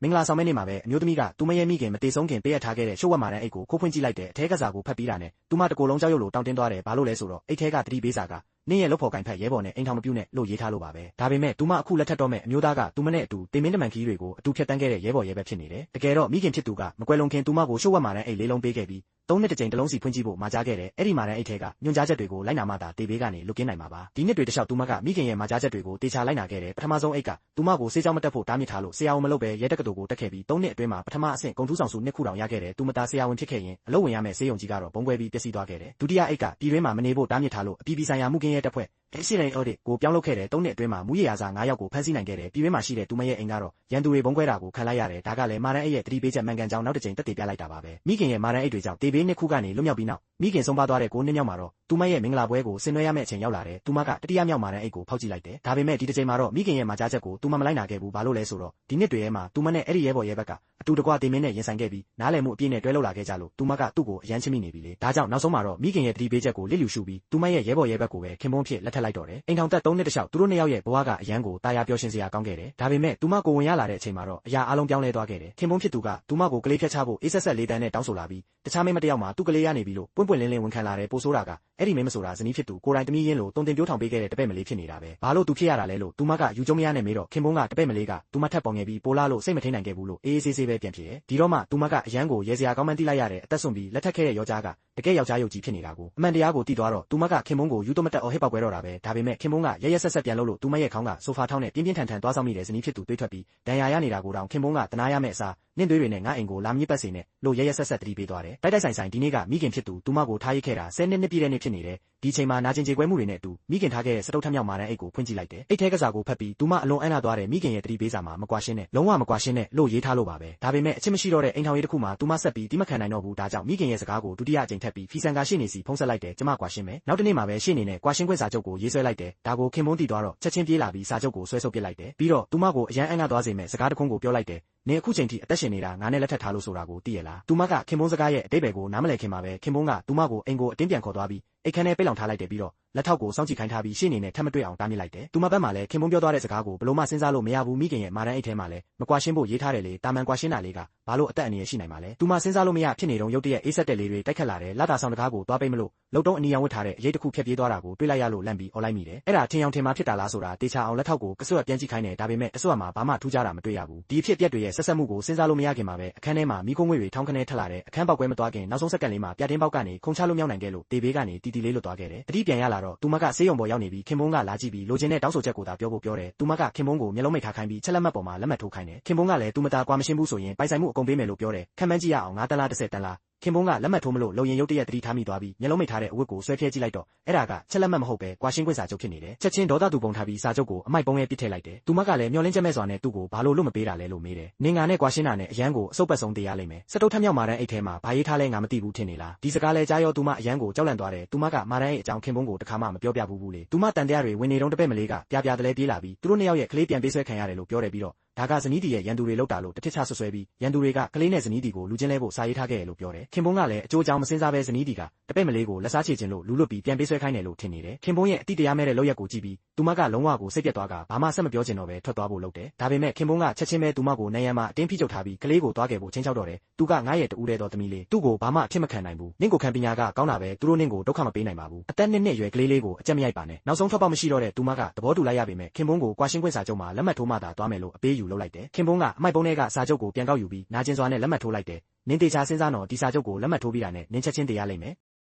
မင်္ဂလာဆောင်မဲနေ့မှာပဲအမျိုးသမီးကသူမရဲ့မိခင်မတေဆုံးခင်ပေးအပ်ထားခဲ့တဲ့ရှုပ်ဝက်မာတန်းအိတ်ကိုခိုးဖွင့်ကြည့်လိုက်တဲ့အထဲကစားကိုဖတ်ပြီးတာနဲ့သူမတကိုယ်လုံးကြောက်ရွံ့လို့တောင်းတင်းသွားတယ်ဘာလို့လဲဆိုတော့အိတ်ထဲကတတိပေးစာကနင်းရဲ့လုပ်ဖော်ကင်ဖက်ရဲဘော်နဲ့အိမ်ထောင်မပြုနဲ့လို့ရေးထားလို့ပါပဲဒါပေမဲ့သူမအခုလက်ထက်တော့မဲ့အမျိုးသားကသူမနဲ့အတူတင်မင်းတမန်ခီးတွေကိုအတူဖြတ်တန်းခဲ့တဲ့ရဲဘော်ရဲပဲဖြစ်နေတယ်တကယ်တော့မိခင်ဖြစ်သူကမကွယ်လွန်ခင်သူမကိုရှုပ်ဝက်မာတန်းအိတ်လေးလုံးပေးခဲ့ပြီး3နှစ်တစ်ကြိမ်တစ်လုံးစီဖွင့်ကြည့်ဖို့မှာကြားခဲ့တယ်အဲ့ဒီမာတန်းအိတ်ထဲကညွှန်ကြားချက်တွေကိုလိုက်နာမှသာတေဘေးကနေလွတ်ကင်းနိုင်မှာပါဒီနှစ်တွေတခြားသူမကမိခင်ရဲ့မှာကြားချက်တွေကိုတေချာလိုက်နာခဲ့တယ်ပထမဆုံးအိတ်ကသူမကိုစေးကြောင်းမတက်ဖို့တားမြစ်ထားလို့ဆရာဝန်မလုပ်ပဲရဲတက္ကသိုလ်ကိုတက်ခဲ့ပြီး3နှစ်အတွင်းမှာပထမအဆင့်ဂုဏ်ထူးဆောင်ဆု2ခုတောင်ရခဲ့တယ်သူမသားဆရာဝန်ဖြစ်ခဲ့ရင်အလုပ်ဝင်ရမယ့်ဆေးရုံကြီးကတော့ဘုံကွဲပြီးပျက်စီးသွားခဲ့တယ်ဒုတိယအိတ်ကပြည်တွင်းမှာမနေဖို့တားမြစ်ထားလို့အပြည်ပြည်ဆိုင်ရာမှုကင်းရဲတပ်ဖွဲ့Accident Audit ကိုပြောင်းလုပ်ခဲ့တဲ့3နှစ်အတွင်းမှာမူရရာစာ9ယောက်ကိုဖမ်းဆီးနိုင်ခဲ့တယ်ပြည်တွင်းမှာရှိတဲ့သူမရဲ့အိမ်ကတော့ရန်သူတွေဘုံကွဲတာကိုခံလိုက်ရတယ်ဒါကလည်းမာရန်အိတ်ရဲ့တတိပေးချက်မှန်ကန်ကြောင်းနောက်တစ်ကြိမ်သက်သေပြလိုက်တာပါပဲမိခင်ရဲ့မာရန်အိတ်တွေကြောင့်တေဘေးနှစ်ခုကနေလွတ်မြောက်ပြီးနောက်မိခင်ဆုံးပါသွားတဲ့9နှစ်မြောက်မှာတော့သူမရဲ့မင်္ဂလာပွဲကိုဆင်နွှဲရမယ့်အချိန်ရောက်လာတယ်သူမကတတိယမြောက်မာရန်အိတ်ကိုဖောက်ကြည့်လိုက်တယ်ဒါပေမဲ့ဒီတစ်ချိန်မှာတော့မိခင်ရဲ့မှာကြားချက်ကိုသူမမလိုက်နာခဲ့ဘူးဘာလို့လဲဆိုတော့ဒီနှစ်တွေထဲမှာသူမနဲ့အဲ့ဒီရဲဘော်ရဲဘက်ကအတူတကွတေမင်းနဲ့ရင်ဆိုင်ခဲ့ပြီးနားလည်မှုအပြည့်နဲ့တွဲလောက်လာခဲ့ကြလို့သူမကသူ့ကိုအယမ်းချစ်မိနေပြီလေဒါကြောင့်နောက်ဆုံးမှာတော့မိခင်ရဲ့တတိပေးချက်ကိုလစ်လျူရှုပြီးသူမရဲ့ရဲဘော်ရဲဘက်ကိုပဲခင်ပွန်းဖြစ်လက်ထပ်လိုက်တော့တယ်အိမ်ထောင်သက်3နှစ်တခြားသူတို့နှစ်ယောက်ရဲ့ဘဝကအယမ်းကိုတာယာပျော်ရွှင်စရာကောင်းခဲ့တယ်ဒါပေမဲ့သူမကိုဝင်ရလာတဲ့အချိန်မှာတော့အရာအလုံးပြောင်းလဲသွားခဲ့တယ်ခင်ပွန်းဖြစ်သူကသူမကိုကလေးဖြတ်ချဖို့အေးဆက်ဆက်လေးတန်းနဲ့တောင်းဆိုလာပြီးတခြားမိန်းမတစ်ယောက်မှာသူ့ကလေးရနေပြီလို့ပွင့်ပွင့်လင်းလင်းဝန်ခံလာတယ်ပို့ဆိုးတာကအဲ့ဒီမိန်းမဆိုတာဇနီးဖြစ်သူကိုယ်တိုင်တမီးရင်းလို့တုံတင်ပြိုးထောင်ပေးခဲ့တဲ့တပည့်မလေးဖြစ်နေတာပဲဘာလို့သူဖြစ်ရတာလဲလို့သူမကယူကျုံမရနဲ့မေးတော့ခင်ပွန်းကတပည့်မလေးကသူမထက်ပေါ်ငယ်ပြီးပိုလာလို့စိတ်မထိန်နိုင်ခဲ့ဘူးလို့အေးအေးဆေးဆေးပဲပြန်ဖြစ်တယ်ဒီတော့မှသူမကအယမ်းကိုရဲစရာကောင်းမှန်းသိလိုက်ရတဲ့အသက်ဆုံးပြီးလက်ထက်ခဲ့တဲ့ယောက်ျားကတကယ်ယောက်ျားရုပ်ကြီးဖြစ်နေတာကိုအမှန်တရားကိုသိသွားတော့သူမကခင်ပွန်းကိုယူတော့မတက်အော်ဟစ်ပေါက်ကွဲတော့တာပဲဒါပေမဲ့ခင်ပွန်းကရရဆက်ဆက်ပြန်လို့သူမရဲ့ခေါင်းကဆိုဖာထောင်းနဲ့ပြင်းပြင်းထန်ထန်သွားဆောင်မိတဲ့ဇနီးဖြစ်သူတွေးထွက်ပြီးဒဏ်ရာရနေတာကိုတောင်ခင်ပွန်းကတနာရမယ့်အစားနင့်သွေးတွေနဲ့ငါအိမ်ကိုလာမြစ်ပတ်စေနဲ့လို့ရရဆက်ဆက်တတိပေးသွားတယ်တိုက်တိုက်ဆိုင်ဆိုင်ဒီနေ့ကမိခင်ဖြစ်သူသူမကိုထားရိတ်ခဲ့တာ10နှစ်ပြည့်တဲ့နေ့ဖြစ်နေတယ်ဒီချိန်မှာနာကျင်ကြေကွဲမှုတွေနဲ့အတူမိခင်ထားခဲ့တဲ့စတုတ်ထမြောက်မာတန်းအိတ်ကိုဖွင့်ကြည့်လိုက်တယ်အိတ်ထဲကစားကိုဖတ်ပြီးသူမအလွန်အံ့နာသွားတဲ့မိခင်ရဲ့တတိပေးစာမှာမကွာရှင်းနဲ့လုံးဝမကွာရှင်းနဲ့လို့ရေးထားလို့ပါပဲဒါပေမဲ့အချစ်မရှိတော့တဲ့အိမ်ထောင်ရေးတစ်ခုမှာသူမဆက်ပြီးတိမခံနိုင်တော့ဘူးဒါကြောင့်မိခင်ရဲ့စကားကိုဒုတိယအကြိမ်ထပ်ပြီးဖီဆန်ကာရှေ့နေစီဖုံးဆက်လိုက်တယ်ကျမကွာရှင်းမယ်နောက်တနေ့မှာပဲရှေ့နေနဲ့ကွာရှင်းခွင့်စာချုပ်ကိုရေးဆွဲလိုက်တယ်ဒါကိုခင်ပွန်းတီသွားတော့ချက်ချင်းပြေးလာပြီးစာချုပ်ကိုဆွဲဆုပ်ပစ်လိုက်တယ်ပြီးတော့သူမကိုအရန်အံ့နာသွားစေမဲ့စကားတစ်ခုကိုပြောလိုက်တယ်နေအခုချိန်ထိအသက်ရှင်နေတာငါနဲ့လက်ထပ်ထားလို့ဆိုတာကိုသိရလားသူမကခင်ပွန်းစကားရဲ့အတိတ်ဘယ်ကိုနားမလည်ခင်မှာပဲခင်ပွန်းကသူမကိုအိမ်ကိုအတင်းပြန်ခေါ်သွားပြီးအိတ်ခမ်းထဲပိတ်လောင်ထားလိုက်တယ်ပြီးတော့လက်ထောက်ကိုစောင့်ကြည့်ခိုင်းထားပြီးရှေ့နေနဲ့ထပ်မတွေ့အောင်တားမြစ်လိုက်တယ်သူမဘက်မှာလည်းခင်ပွန်းပြောသွားတဲ့စကားကိုဘလို့မှစဉ်းစားလို့မရဘူးမိခင်ရဲ့မာတန်းအိတ်ထဲမှာလည်းမကွာရှင်းဖို့ရေးထားတယ်လေတာမန်ကွာရှင်းတာလေးကဘာလို့အသက်အန္တရာယ်ရှိနိုင်မှာလဲသူမစဉ်းစားလို့မရဖြစ်နေတော့ရုတ်တရက်အေးဆက်တဲ့လေးတွေတိုက်ခတ်လာတယ်လာတာဆောင်တကားကိုသွားပိတ်မလို့လုံတုံးအနီရောင်ဝတ်ထားတဲ့အရေးတစ်ခုဖြတ်ပြေးသွားတာကိုတွေ့လိုက်ရလို့လန့်ပြီးអော်လိုက်မိတယ်အဲ့ဒါထင်အောင်ထင်မှာဖြစ်တာလားဆိုတာတေချာအောင်လက်ထောက်ကိုကစွတ်ပြန်ကြည့်ခိုင်းတယ်ဒါပေမဲ့ကစွတ်မှာဘာမှထူးခြားတာမတွေ့ရဘူးဒီအဖြစ်အပျက်တွေရဲ့ဆက်ဆက်မှုကိုစဉ်းစားလို့မရခင်မှာပဲအခန်းထဲမှာမိခိုးငွေတွေထောင်းခနဲထက်လာတဲ့အခန်းပေါက်ကွဲမသွားခင်နောက်ဆုံးစက္ကန့်လေးမှာပြတင်းပေါက်ကနေခုန်ချလို့မြောက်နိုင်ခဲ့လို့တေဘေးကနေတီတီလေးလွတ်သွားခဲ့တယ်တတိပြန်ရလာတော့သူမကဆေးရုံပေါ်ရောက်နေပြီးခင်ပွန်းကလာကြည့်ပြီးလိုချင်တဲ့တောင်းဆိုချက်ကိုသာပြောဖို့ပြောတယ်သူမကခင်ပွန်းကိုမျက်လုံးမိတ်ထားခိုင်းပြီးချက်လက်မှတ်ပေါ်မှာလက်မှတ်ထိုးခိုင်းတယ်ခင်ပွန်းကလည်းသူမသားကွာမရှင်းဘူးဆိုရင်ပိုင်ဆိုင်မှုအကုန်ပေးမယ်လို့ပြောတယ်ခံမှန်းကြည့်ရအောင်9တန်းလား10တန်းလားခင်ပွန်းကလက်မှတ်ထိုးမလို့လုံရင်ရုတ်တရက်တတိထားမိသွားပြီးမျက်လုံးမိတ်ထားတဲ့အဝတ်ကိုဆွဲဖြဲကြည့်လိုက်တော့အဲ့ဒါကချက်လက်မှတ်မဟုတ်ပဲကွာရှင်းခွင့်စာချုပ်ဖြစ်နေတယ်ချက်ချင်းဒေါသသူပုံထားပြီးစာချုပ်ကိုအမိုက်ပုံးနဲ့ပစ်ထည့်လိုက်တယ်သူမကလည်းမျောလင်းချက်မဲ့စွာနဲ့သူ့ကိုဘာလို့လွတ်မပေးတာလဲလို့မေးတယ်နင်ငါနဲ့ကွာရှင်းတာနဲ့အရန်ကိုအစုပ်ပတ်ဆုံးတရားလိမ့်မယ်စတုတ်ထမြောက်မာတန်းအိတ်ထဲမှာဘာရေးထားလဲငါမသိဘူးထင်နေလားဒီစကားလဲကြားရောသူမအရန်ကိုကြောက်လန့်သွားတယ်သူမကမာတန်းအိတ်အကြောင်းခင်ပွန်းကိုတခါမှမပြောပြဘူးလေသူမတန်တရားတွေဝင်နေတော့တပည့်မလေးကပြပြတလဲပြေးလာပြီးသူတို့နှစ်ယောက်ရဲ့ကလေးပြန်ပေးဆွဲခံရတယ်လို့ပြောတယ်ပြီးတော့ဒါကဇနီးတီရဲ့ရန်သူတွေလောက်တာလို့တထစ်ချဆွဆွဲပြီးရန်သူတွေကကလေးနဲ့ဇနီးတီကိုလူချင်းလဲဖို့စာရေးထားခဲ့ရလို့ပြောတယ်ခင်ပွန်းကလည်းအကျိုးအကြောင်းမစင်စားပဲဇနီးတီကတပည့်မလေးကိုလက်စားချေခြင်းလို့လူလွတ်ပြီးပြန်ပေးဆွဲခိုင်းတယ်လို့ထင်နေတယ်ခင်ပွန်းရဲ့အတိတရားမဲ့တဲ့လောက်ရက်ကိုကြည့်ပြီးသူမကလုံးဝကိုစိတ်ပြတ်သွားကဘာမှဆက်မပြောချင်တော့ပဲထွက်သွားဖို့လုပ်တယ်ဒါပေမဲ့ခင်ပွန်းကချက်ချင်းပဲသူမကိုနေရံမှာအတင်းဖိချုပ်ထားပြီးကလေးကိုသွားခဲ့ဖို့ချင်းချောက်တော့တယ်သူကငါ့ရဲ့တူးတဲ့တော်သမီးလေးသူ့ကိုဘာမှအဖြစ်မခံနိုင်ဘူးနင့်ကိုခံပညာကကောင်းတာပဲသူတို့နင့်ကိုဒုက္ခမပေးနိုင်ပါဘူးအသက်နှစ်ရွယ်ကလေးလေးကိုအကြက်မရိုက်ပါနဲ့နောက်ဆုံးထွက်ပေါက်မရှိတော့တဲ့သူမကသဘောတူလိုက်ရပေမဲ့ခင်ပွန်းကိုကွာရှင်းခွင့်စာချုပ်မှာလက်မှတ်ထိုးမှသာသွားမယ်လို့အပေးယူလုပ်လိုက်တယ်ခင်ပွန်းကအမိုက်ပုံးထဲကစာချုပ်ကိုပြန်ကောက်ယူပြီးနာကျင်စွာနဲ့လက်မှတ်ထိုးလိုက်တယ်နင်းတေချာစဉ်းစားတော့ဒီစာချုပ်ကိုလက်မှတ်ထိုးပြီးတာနဲ့နင်းချက်ချင်းတရားလိမ့်မယ်